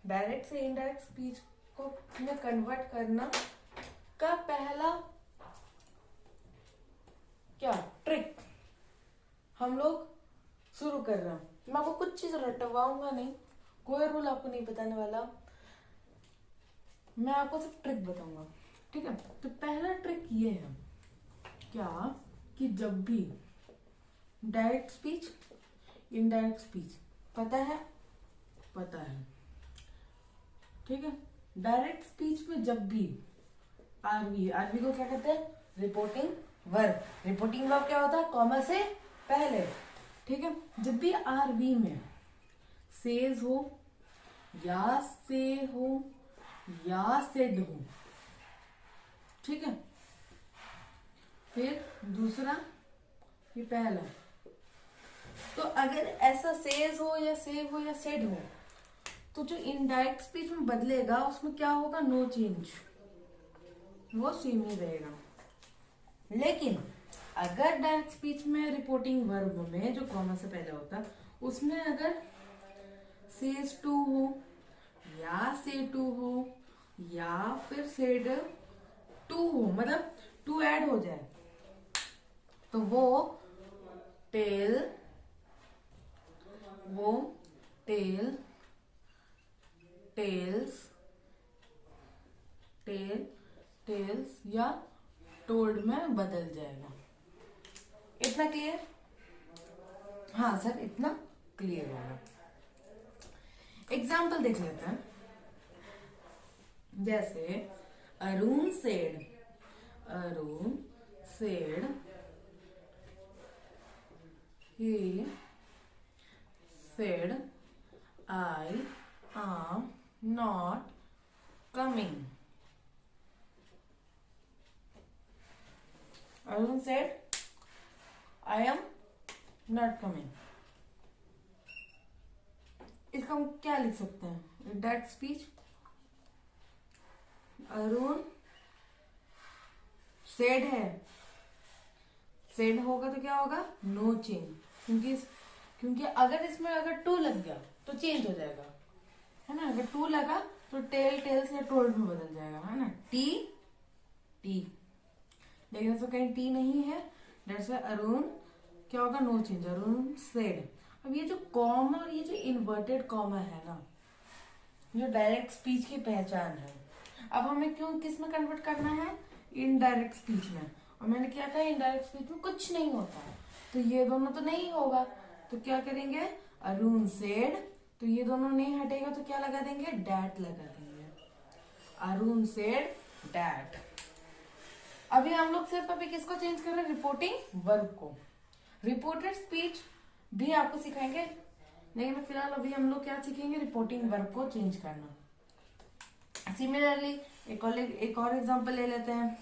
Direct से indirect speech को में कन्वर्ट करना का पहला क्या ट्रिक हम लोग शुरू कर रहे हैं। मैं आपको कुछ चीज रटवाऊंगा नहीं, कोई रूल आपको नहीं बताने वाला, मैं आपको सिर्फ ट्रिक बताऊंगा, ठीक है। तो पहला ट्रिक ये है क्या कि जब भी डायरेक्ट स्पीच इनडायरेक्ट स्पीच पता है ठीक है। डायरेक्ट स्पीच में जब भी आरवी को क्या कहते हैं, रिपोर्टिंग वर्ब। रिपोर्टिंग वर्ब क्या होता है, कॉमा से पहले, ठीक है। जब भी आरवी में सेज हो या से हो या सेड हो, ठीक है। फिर दूसरा ये पहला, तो अगर ऐसा सेज हो या से हो या सेड हो तो जो इनडायरेक्ट स्पीच में बदलेगा उसमें क्या होगा, नो चेंज, वो सेम ही रहेगा। लेकिन अगर डायरेक्ट स्पीच में रिपोर्टिंग वर्ब में जो कॉमा से पहले होता उसमें अगर सेज टू हो या से टू हो या फिर सेड टू हो, मतलब टू ऐड हो जाए, तो वो टेल्स या टोल्ड में बदल जाएगा। इतना क्लियर? हाँ सर, इतना क्लियर होगा। एग्जाम्पल देख लेते हैं। जैसे Arun said he said I am not coming. Arun said I am not coming. इसका हम क्या लिख सकते हैं, डायरेक्ट स्पीच। अरुण सेड है, सेड होगा तो क्या होगा, नो चेंज, क्योंकि अगर इसमें अगर टू लग गया तो चेंज हो जाएगा, है ना। अगर टू लगा तो टेल्स या टोल्ड में बदल जाएगा, है ना। टी, लेकिन इसमें कहीं टी नहीं है, दैट्स व्हाई अरुण क्या होगा, नो चेंज, अरुण सेड। अब ये जो कॉमा और ये जो इन्वर्टेड कॉमा है ना, जो डायरेक्ट स्पीच की पहचान है। अब हमें किस में कन्वर्ट करना है, इनडायरेक्ट स्पीच में। और मैंने क्या कहा, इनडायरेक्ट स्पीच में कुछ नहीं होता है, तो ये दोनों तो नहीं होगा, तो क्या करेंगे, अरुण सेड, तो ये दोनों नहीं हटेगा तो क्या लगा देंगे, डैट लगा देंगे, अरुण सेड डैट। अभी हम लोग सिर्फ अभी किसको चेंज कर रहे हैं, रिपोर्टिंग वर्ब को। रिपोर्टेड स्पीच भी आपको सिखाएंगे, लेकिन फिलहाल अभी हम लोग क्या सीखेंगे, रिपोर्टिंग वर्ब को चेंज करना। सिमिलरली एक और एग्जांपल ले लेते हैं।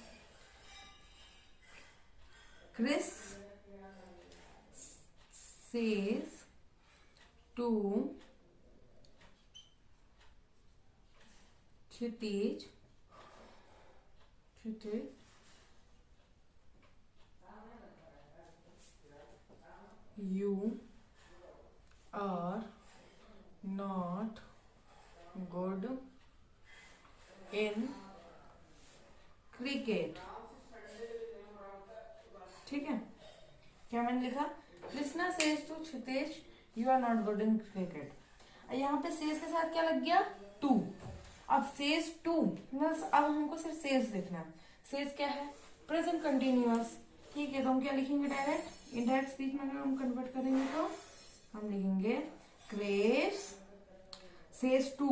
Chris says to Kshitij, you are not good in cricket। ठीक है, क्या मैंने लिखा, Krishna says to Kshitesh you are not good in cricket. यहाँ पे सेज के साथ क्या लग गया, टू। अब सेज टू, अब हमको सिर्फ सेज लिखना है। सेज क्या है, प्रेजेंट कंटिन्यूअस, ठीक है। तो हम क्या लिखेंगे, डायरेक्ट इनडायरेक्ट स्पीच में अगर हम कन्वर्ट करेंगे तो हम लिखेंगे क्रेस सेज टू,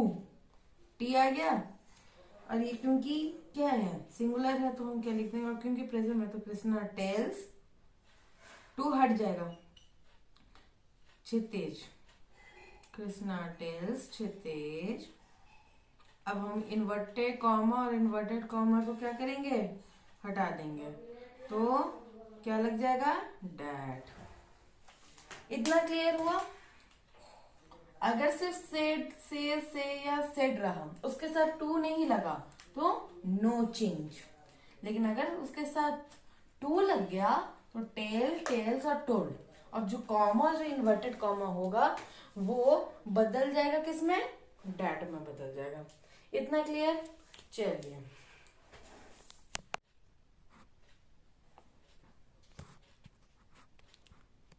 टी आ गया, और ये क्योंकि क्या है, सिंगुलर है, तो हम क्या लिखते हैं, और क्योंकि प्रेजेंट में तो कृष्णा टेल्स, टू हट जाएगा, क्षितिज, कृष्णा टेल्स क्षितिज। अब हम इन्वर्टेड कॉमा और इन्वर्टेड कॉमा को क्या करेंगे, हटा देंगे, तो क्या लग जाएगा, डैट। इतना क्लियर हुआ। अगर सिर्फ सेड से या सेड रहा, उसके साथ टू नहीं लगा तो नो चेंज, लेकिन अगर उसके साथ टू लग गया तो टेल्स और टोल्ड, और जो कॉमा, जो इन्वर्टेड कॉमा होगा वो बदल जाएगा किसमें, डैट में बदल जाएगा। इतना क्लियर? चलिए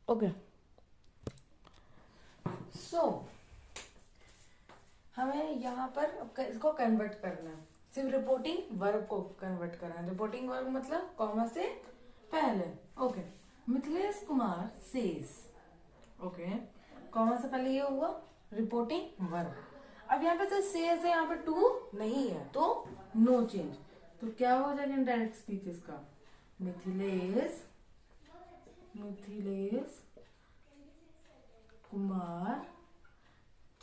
ओके। सो हमें यहाँ पर इसको कन्वर्ट करना है, सिर्फ रिपोर्टिंग वर्ब को कन्वर्ट करना है। रिपोर्टिंग वर्ब मतलब कॉमा से पहले। Okay, Mithilesh Kumar says. Okay, comma से पहले ये हुआ रिपोर्टिंग वर्ब। अब यहाँ पे तो सेज है, यहाँ पे टू नहीं है, तो नो चेंज। तो क्या हो जाएगा इनडायरेक्ट स्पीच इसका? मिथिलेश कुमार।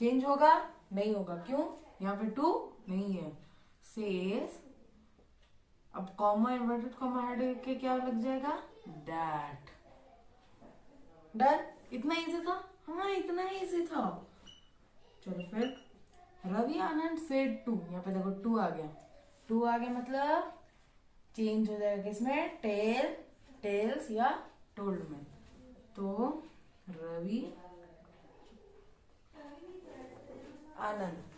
चेंज होगा? नहीं होगा। क्यों? यहाँ पे टू नहीं है। सेज, अब कॉमा इन्वर्टेड कॉमा हट के क्या लग जाएगा? दैट। डन? इतना इजी था? हाँ, इतना इजी था। चलो फिर, रवि आनंद सेड टू। यहाँ पे देखो टू आ गया। टू आ गया मतलब चेंज हो जाएगा किसमें? टेल्स या टोल्ड में। तो Ravi Anand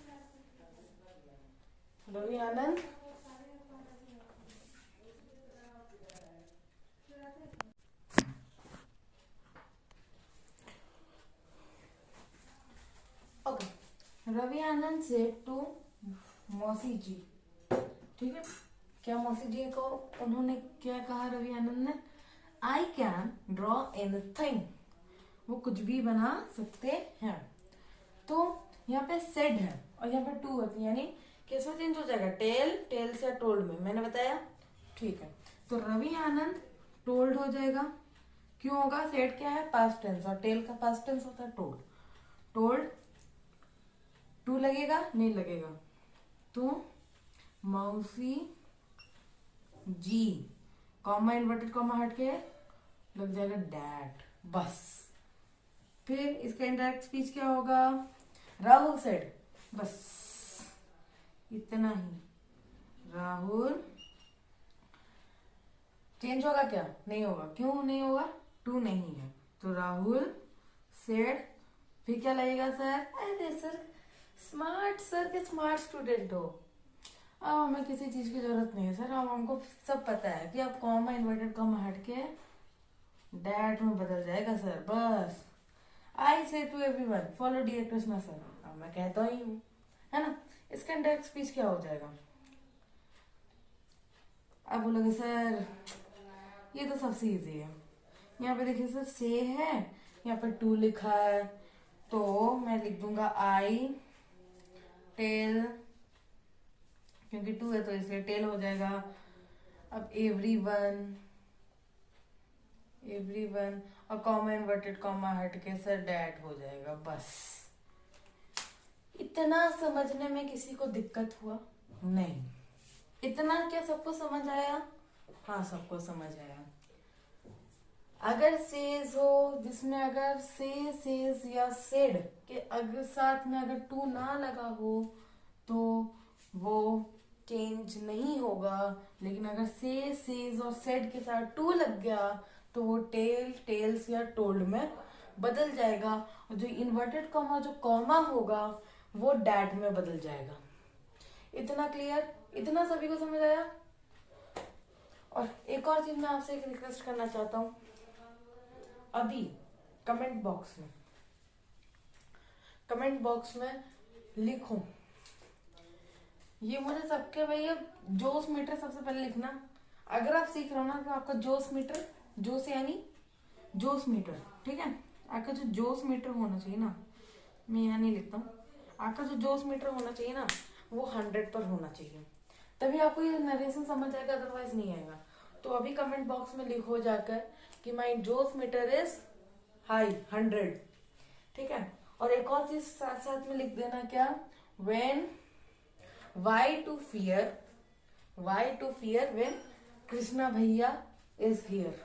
okay, Ravi Anand said to मौसी जी। ठीक है, क्या मौसी जी को उन्होंने क्या कहा? रवि आनंद ने आई कैन ड्रॉ एनीथिंग। वो कुछ भी बना सकते हैं। तो यहाँ पे सेड है और यहाँ पे टू है, यानी किसमें चेंज हो जाएगा? टेल से टोल्ड में। मैंने बताया, ठीक है। तो रवि आनंद टोल्ड हो जाएगा। क्यों होगा? सेड क्या है? पास्ट टेंस, और टेल का पास्ट टेंस होता है टोल्ड। टोल्ड टू लगेगा? नहीं लगेगा। तो मौसी जी, कॉमा इन्वर्टेड कॉमा हट के लग जाएगा डैट, बस। फिर इसका इनडायरेक्ट स्पीच क्या होगा? राहुल सेड, बस इतना ही। राहुल चेंज होगा क्या? नहीं होगा। क्यों नहीं होगा? टू नहीं है। तो राहुल सेड, फिर क्या लगेगा? सर, अरे सर स्मार्ट, सर के स्मार्ट स्टूडेंट हो, अब हमें किसी चीज की जरूरत नहीं है सर, अब हमको सब पता है कि अब कॉमा इन्वर्टेड कॉमा हट के डैट में बदल जाएगा सर, बस। I say to everyone follow dear Krishna sir, अब मैं कहता ही हूँ, है ना। इसका इनडायरेक्ट स्पीच क्या हो जाएगा? अब बोलोगे सर ये तो सबसे इजी है। यहाँ पे देखिए सर, से है, यहाँ पे टू लिखा है, तो मैं लिख दूंगा आई टेल, क्योंकि टू है तो इसलिए टेल हो जाएगा। अब एवरीवन और कॉमा इन्वर्टेड कॉमा हट के सर डैट हो जाएगा, बस। इतना समझने में किसी को दिक्कत हुआ? नहीं। इतना क्या सबको समझ आया? हाँ, सबको समझ आया। अगर सेज हो जिसमें अगर सेज या सेड के अगर साथ में अगर टू ना लगा हो तो वो चेंज नहीं होगा, लेकिन अगर सेज और सेड के साथ टू लग गया तो वो टेल्स या टोल्ड में बदल जाएगा, और जो इन्वर्टेड कॉमा जो कॉमा होगा वो डैट में बदल जाएगा। इतना क्लियर? इतना सभी को समझ आया? और एक और चीज मैं आपसे एक रिक्वेस्ट करना चाहता हूँ, अभी कमेंट बॉक्स में लिखो, ये मुझे सबके भैया जोश मीटर सबसे पहले लिखना। अगर आप सीख रहे हो ना तो आपका जोश मीटर, जोश यानी जोश मीटर, ठीक है, आपका जो जोश मीटर होना चाहिए ना, मैं यहाँ नहीं लिखता हूँ, आपका जो जोश मीटर होना चाहिए ना वो 100 पर होना चाहिए, तभी आपको ये नरेशन समझ आएगा, अदरवाइज नहीं आएगा। तो अभी कमेंट बॉक्स में लिखो जाकर कि माई जोश मीटर इज हाई 100, ठीक है। और एक और चीज साथ साथ में लिख देना, क्या? When why to fear when Krishna bhaiya is here,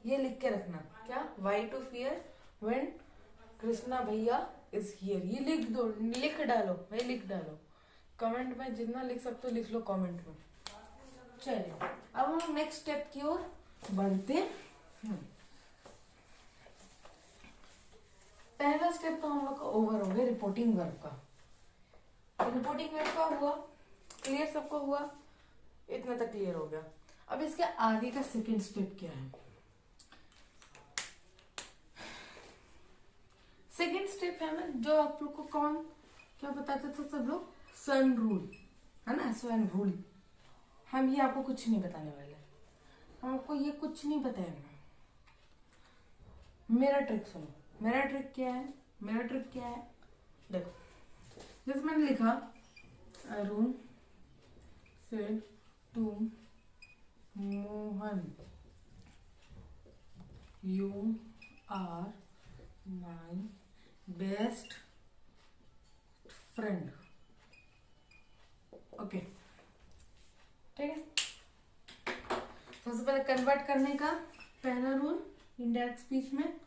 ये लिख के रखना। क्या? Why to fear when Krishna bhaiya is here, ये लिख डालो भाई, लिख डालो कमेंट में, जितना लिख सकते हो लिख लो कमेंट में। चलिए अब हम नेक्स्ट स्टेप की ओर बढ़ते हैं। पहला स्टेप तो हम लोग का ओवर हो गया रिपोर्टिंग वर्ब का। रिपोर्टिंग वर्ब का हुआ क्लियर, सबको हुआ, इतना तक क्लियर हो गया। अब इसके आगे का सेकंड स्टेप क्या है? सेकंड स्टेप है ना, जो आप लोग को कौन क्या बताते थे सब लोग, सन रूल है ना, सन रूल। हम ये आपको कुछ नहीं बताने वाले, हम आपको ये कुछ नहीं बताएंगे। मेरा ट्रिक सुनो, मेरा ट्रिक क्या है, मेरा ट्रिक क्या है, देखो जैसे मैंने लिखा Arun said to Mohan you are my best friend, okay ठीक है। सबसे पहले कन्वर्ट करने का पहला रूल इनडायरेक्ट स्पीच में,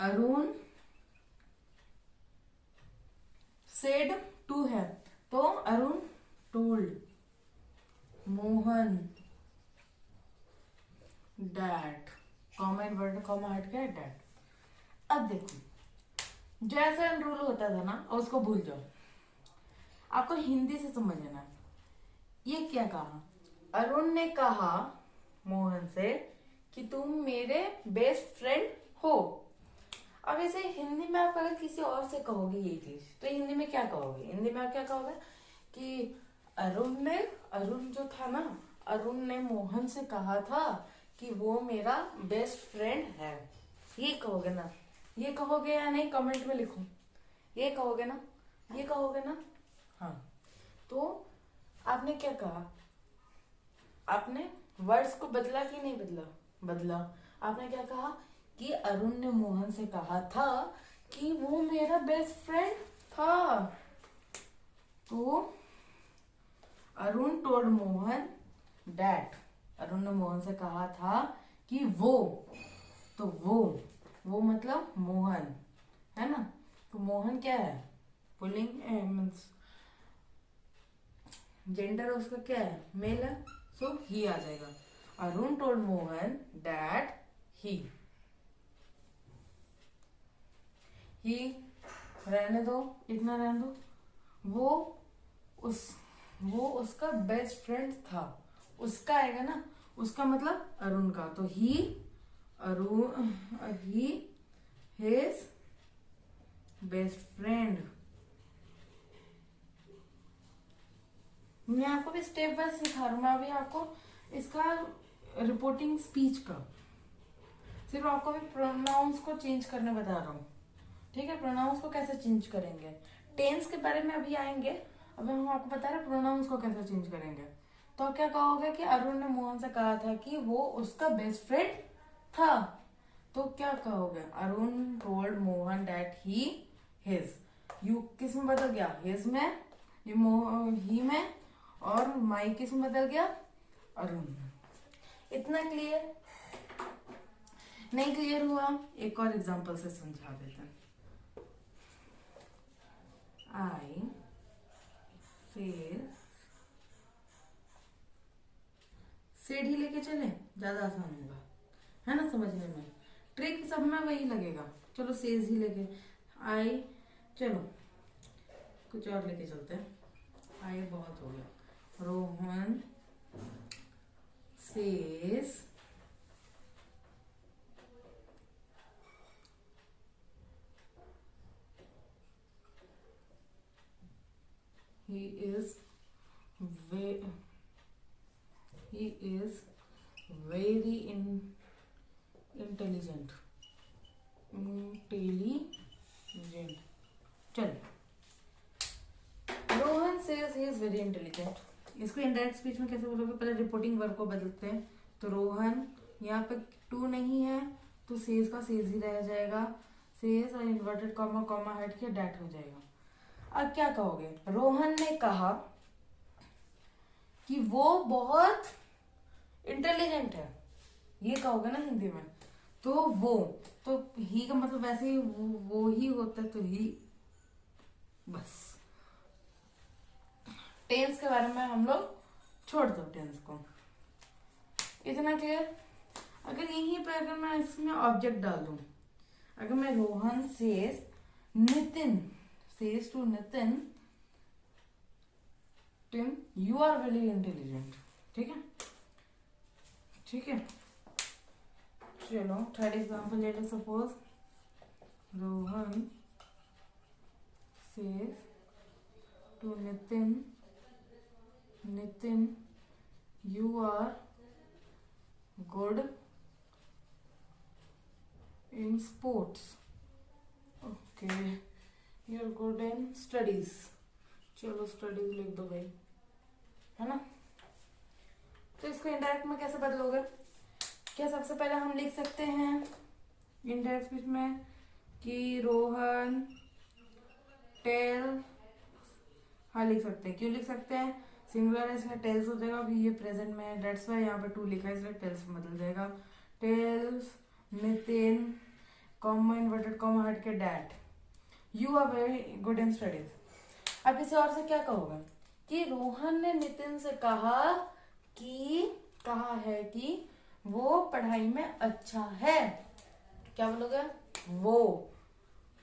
अरुण सेड टू है, तो Arun told Mohan that, comma inverted comma हट गया डैट। अब देखो जैसा रूल होता था ना, उसको भूल जाओ, आपको हिंदी से समझना। ये क्या कहा, अरुण ने कहा मोहन से कि तुम मेरे बेस्ट फ्रेंड हो। अब इसे हिंदी में आप अगर किसी और से कहोगे ये चीज, तो हिंदी में क्या कहोगे, हिंदी में आप क्या कहोगे कि अरुण जो था ना, अरुण ने मोहन से कहा था कि वो मेरा बेस्ट फ्रेंड है, ये कहोगे ना, ये कहोगे या नहीं कमेंट में लिखो, ये कहोगे ना, ये कहोगे ना, हाँ। तो आपने क्या कहा, आपने वर्ड्स को बदला कि नहीं बदला, बदला। आपने क्या कहा कि अरुण ने मोहन से कहा था कि वो मेरा बेस्ट फ्रेंड था, तो अरुण टोल्ड मोहन डैट, अरुण ने मोहन से कहा था कि वो, तो वो मतलब मोहन है ना, तो मोहन क्या है, पुलिंग मीन्स जेंडर उसका क्या है, मेल है, सो ही आ जाएगा। Arun told Mohan that he रहने दो, इतना रहने दो, वो उसका बेस्ट फ्रेंड था, उसका आएगा ना, उसका मतलब अरुण का, तो ही हिज बेस्ट फ्रेंड। मैं आपको भी स्टेप बाय सिखा रहा हूँ, मैं अभी आपको इसका रिपोर्टिंग स्पीच का सिर्फ आपको भी प्रोनाउंस को चेंज करने बता रहा हूँ, ठीक है। प्रोनाउंस को कैसे चेंज करेंगे, टेंस के बारे में अभी आएंगे, अभी हम आपको बता रहे हैं प्रोनाउंस को कैसे चेंज करेंगे। तो आप क्या कहोगे कि अरुण ने मोहन से कहा था कि वो उसका बेस्ट फ्रेंड था, तो क्या कहोगे, Arun told Mohan that he his, you किस में बदल गया, हिज में, ही में, और माई किस में बदल गया, अरुण। इतना क्लियर, नहीं क्लियर हुआ, एक और एग्जांपल से समझा देते हैं। आई फेस, सेड ही लेके चले, ज्यादा आसान होगा है ना समझने में, ट्रिक सब में वही लगेगा। चलो सेज ही लेके, आई, चलो कुछ और लेके चलते हैं, आई बहुत हो गया, Rohan says he is very intelligent, चल, Rohan says he is very intelligent, इसको इनडायरेक्ट स्पीच में कैसे बोलोगे, पहले रिपोर्टिंग वर्ब को बदलते हैं, तो रोहन, यहाँ पे टू नहीं है तो सेज का सेज ही रह जाएगा, सेज और इन्वर्टेड कॉमा कॉमा हट के डैट हो जाएगा। अब क्या कहोगे, रोहन ने कहा कि वो बहुत इंटेलिजेंट है, ये कहोगे ना हिंदी में, तो वो, तो ही का मतलब वैसे ही वो ही होता है, तो ही, बस। टेंस के बारे में हम लोग छोड़ दो, टेंस को, इतना क्लियर। अगर यहीं पे अगर मैं इसमें ऑब्जेक्ट डाल दूं, अगर मैं Rohan says Nitin says to Nitin, Tim, you are very intelligent. ठीक है, ठीक है. चलो third example let us suppose Rohan says to Nitin, Nitin, you are good in sports. Okay, you are good in studies. चलो स्टडीज लिख दो भाई, है ना. तो इसको इनडायरेक्ट में कैसे बदलोगे? क्या सबसे पहले हम लिख सकते हैं इनडायरेक्ट स्पीच में कि रोहन टेल, हाँ लिख सकते हैं. क्यों लिख सकते हैं? सिंगुलर है इसमें टेल्स हो जाएगा, अभी ये प्रेजेंट में है, डेट्स वाई यहाँ पे टू लिखा है इसलिए टेल्स में बदल जाएगा. Tells Nitin comma inverted comma हट के that you are very good in studies. अब इसे और से क्या कहोगे कि रोहन ने नितिन से कहा है कि वो पढ़ाई में अच्छा है. क्या बोलोगे? वो.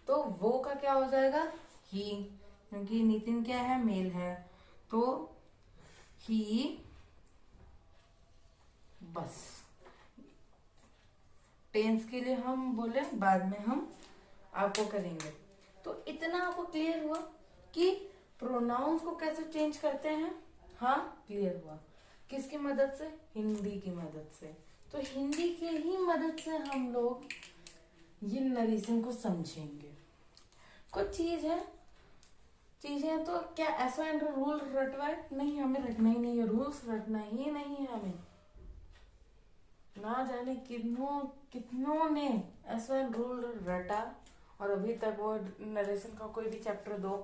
तो वो का क्या हो जाएगा? ही, क्योंकि नितिन क्या है? मेल है, तो ही. बस टेंस के लिए हम बोले बाद में हम आपको करेंगे. तो इतना आपको क्लियर हुआ कि प्रोनाउंस को कैसे चेंज करते हैं. हाँ क्लियर हुआ. किसकी मदद से? हिंदी की मदद से. तो हिंदी की ही मदद से हम लोग ये नरेशन को समझेंगे. कुछ चीजें तो क्या ऐसा रूल रटवाए? नहीं, हमें रटना ही नहीं है, रूल्स रटना ही नहीं है हमें. ना जाने कितनों ने ऐसा रूल रटा और अभी तक वो नरेशन का कोई भी चैप्टर 2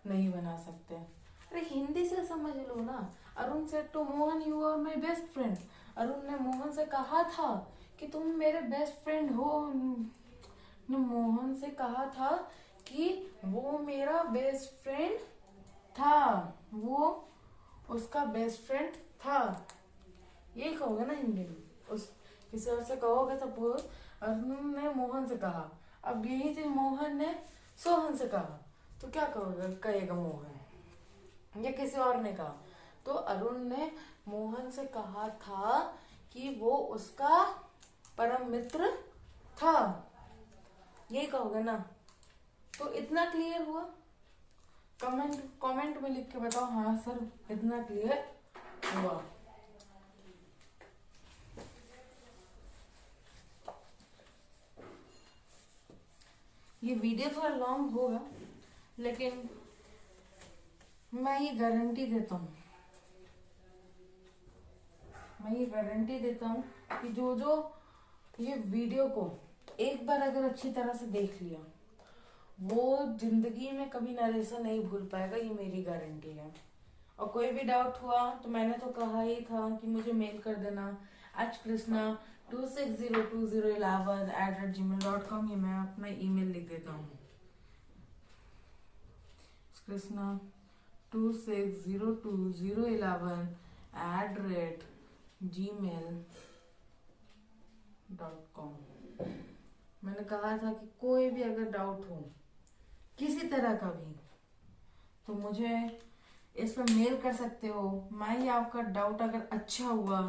नहीं बना सकते. अरे हिंदी से समझ लो ना. Arun said to Mohan you are my best friend. Arun ने मोहन से कहा था कि तुम मेरे बेस्ट फ्रेंड हो. मोहन से कहा था कि वो मेरा बेस्ट फ्रेंड था, वो उसका बेस्ट फ्रेंड था. ये कहोगे ना हिंदी में. उस किसी और से कहोगे सपोज अरुण ने मोहन से कहा, अब यही चीज मोहन ने सोहन से कहा, तो क्या कहोगे? कहेगा मोहन. या किसी और ने कहा, तो अरुण ने मोहन से कहा था कि वो उसका परम मित्र था. यही कहोगे ना. तो इतना क्लियर हुआ? कमेंट में लिख के बताओ हाँ सर इतना क्लियर हुआ. ये वीडियो थोड़ा लॉन्ग होगा, लेकिन मैं ये गारंटी देता हूँ कि जो ये वीडियो को एक बार अगर अच्छी तरह से देख लिया, वो जिंदगी में कभी नरेशन नहीं भूल पाएगा. ये मेरी गारंटी है. और कोई भी डाउट हुआ तो मैंने तो कहा ही था कि मुझे मेल कर देना krishna260211@gmail.com. ये मैं अपना ईमेल लिख देता हूँ, krishna260211@gmail.com. मैंने कहा था कि कोई भी अगर डाउट हो किसी तरह का भी तो मुझे इस पर मेल कर सकते हो. मैं ही आपका डाउट अगर अच्छा हुआ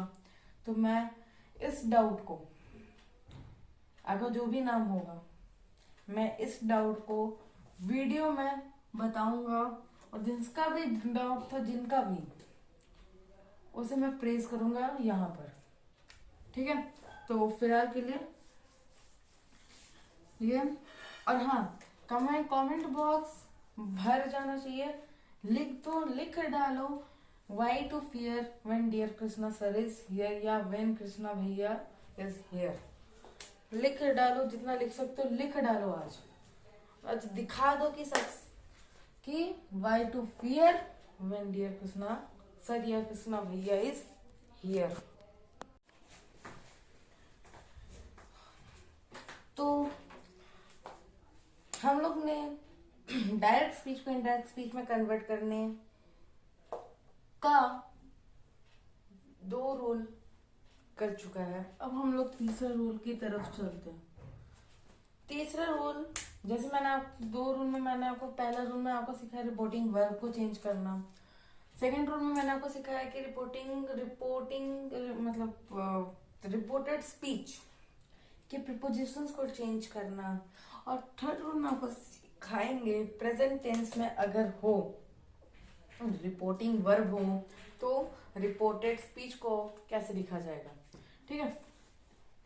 तो मैं इस डाउट को, अगर जो भी नाम होगा, मैं इस डाउट को वीडियो में बताऊंगा. और जिसका भी डाउट था, जिनका भी, उसे मैं प्रेज करूंगा यहाँ पर. ठीक है. तो फिलहाल के लिए ये. और हाँ, कमेंट बॉक्स भर जाना चाहिए. लिख डालो why to fear when dear Krishna sir is here या when Krishna bhaiya is here. लिख डालो, जितना लिख सकते हो लिख डालो. आज दिखा दो कि why to fear when dear Krishna sir या कृष्णा भैया इज हियर. तो हम लोग ने डायरेक्ट स्पीच को इनडायरेक्ट स्पीच में कन्वर्ट करने का 2 रूल कर चुका है. अब हम लोग तीसरा रूल की तरफ चलते हैं. तीसरा रूल जैसे मैंने आप 2 रूल में मैंने आपको, पहला रूल में आपको सिखाया रिपोर्टिंग वर्ब को चेंज करना। सेकेंड रूल में मैंने आपको सिखाया कि रिपोर्टिंग मतलब रिपोर्टेड स्पीच के प्रीपोजिशंस को चेंज करना। और थर्ड रूल में आपको सिखाएंगे प्रेजेंट टेंस में अगर हो, रिपोर्टिंग वर्ब हो, तो रिपोर्टेड स्पीच को कैसे लिखा जाएगा। ठीक है,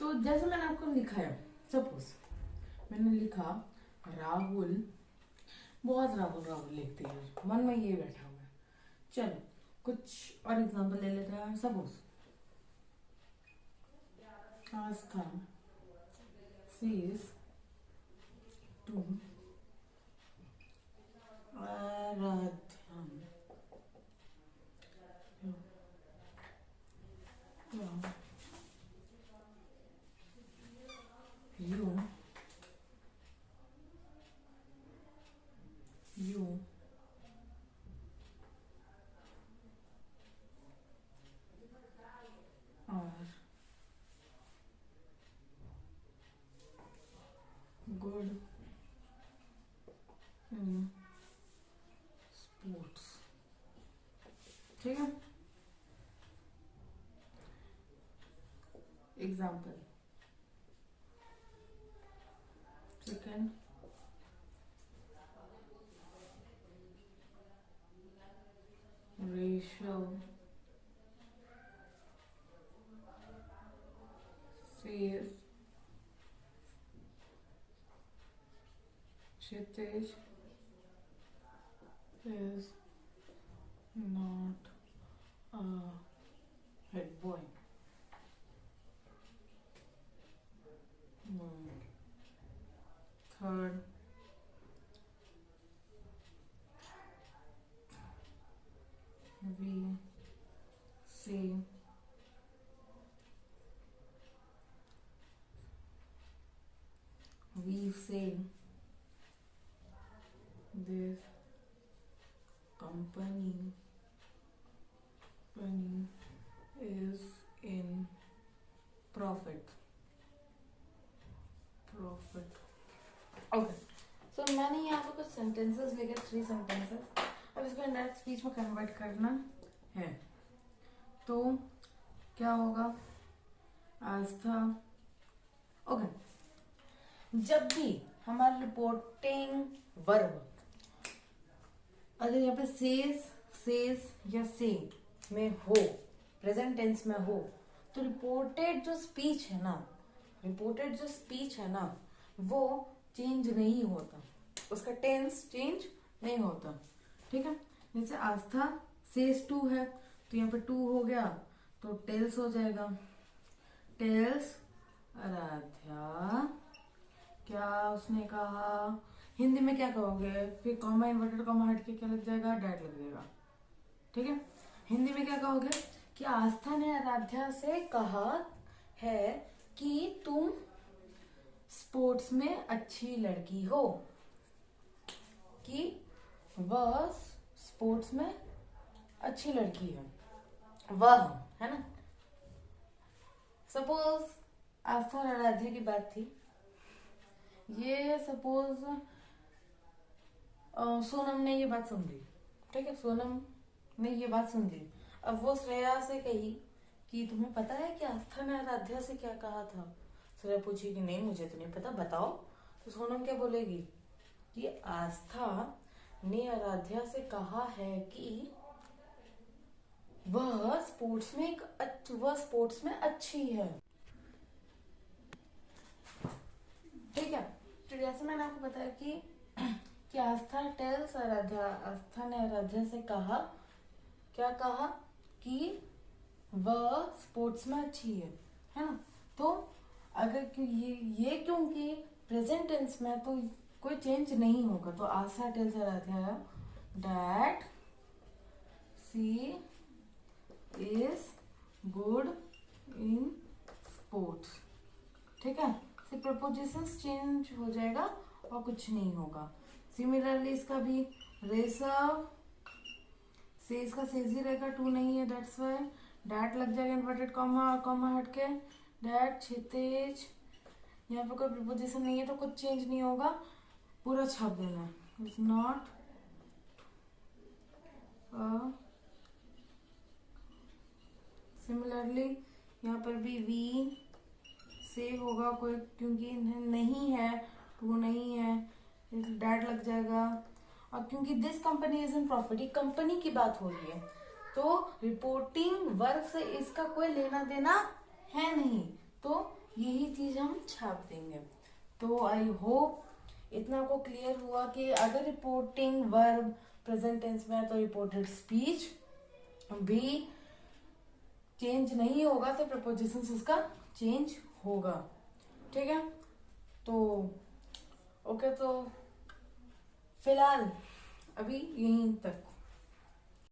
तो जैसे मैंने आपको लिखाया, सपोज मैंने लिखा राहुल, बहुत राहुल राहुल लिखते हैं, मन में ये बैठा हुआ है। चलो कुछ और एग्जांपल ले लेते हैं। Suppose Aastha sees to Aaradhya you are good in sports। ठीक है, example second, Rachel says Kshitij is not a head boy। Third, we say this company is in profit। Okay, so मैंने यहाँ पे कुछ सेंटेंसेस लेकर 3 सेंटेंसेस, अब इसको इंडायरेक्ट स्पीच में कन्वर्ट करना है। तो क्या होगा, आस्था, ओके, जब भी हमारा रिपोर्टिंग वर्ब अगर यहाँ पे सेज या से में हो, प्रेजेंट टेंस में हो, तो रिपोर्टेड जो स्पीच है ना वो चेंज नहीं होता, उसका टेंस चेंज नहीं होता। ठीक है, जैसे आस्था सेज टू है तो यहाँ पे टू हो गया तो टेल्स हो जाएगा। टेल्स आराध्या, क्या उसने कहा, हिंदी में क्या कहोगे, फिर कॉमा इन्वर्टेड कॉमा हट के क्या लग जाएगा, डैट लग जाएगा। ठीक है, हिंदी में क्या कहोगे कि आस्था ने आराध्या से कहा है कि तुम स्पोर्ट्स में अच्छी लड़की हो, कि वह स्पोर्ट्स में अच्छी लड़की है, वह है ना। सपोज आस्था और आराध्या की बात थी, ये सपोज सोनम ने ये बात सुन ली। ठीक है, सोनम ने ये बात सुन ली, अब वो श्रेया से कही कि तुम्हें पता है कि आस्था ने आराध्या से क्या कहा था। श्रेया पूछी कि नहीं मुझे तो नहीं पता, बताओ। तो सोनम क्या बोलेगी कि आस्था ने आराध्या से कहा है कि वह स्पोर्ट्स में अच्छी है। ठीक है, तो जैसे मैंने आपको बताया कि आस्था टेल्स आराध्या, आस्था ने आराध्या से कहा, क्या कहा कि वह स्पोर्ट्स में अच्छी है ना। तो अगर ये क्योंकि प्रेजेंट टेंस में तो कोई चेंज नहीं होगा, तो Aastha tells Aaradhya that she is good in sports. ठीक है, सिर्फ प्रपोजिशंस चेंज हो जाएगा और कुछ नहीं होगा। सिमिलरली इसका भी रेसव, सेज का सेज ही रहेगा, टू नहीं है दैट्स वाई डैट लग जाएगा इन्वर्टेड कॉमा हट के, डैट क्षितिज, यहाँ पे कोई प्रपोजिशन नहीं है तो कुछ चेंज नहीं होगा। पूरा छाप देना है, इज नॉट सिमिलरली यहाँ पर भी वी से होगा कोई, क्योंकि नहीं है, टू नहीं है, डैट लग जाएगा। और क्योंकि this company is in profit, ये कंपनी की बात हो रही है, तो रिपोर्टिंग वर्क से इसका कोई लेना देना है नहीं, तो यही चीज हम छाप देंगे। तो आई होप इतना आपको क्लियर हुआ कि अगर रिपोर्टिंग वर्ब प्रेजेंट टेंस में है तो रिपोर्टेड स्पीच भी चेंज नहीं होगा, तो प्रपोजिशंस उसका चेंज होगा। ठीक है, तो ओके, तो फिलहाल अभी यहीं तक।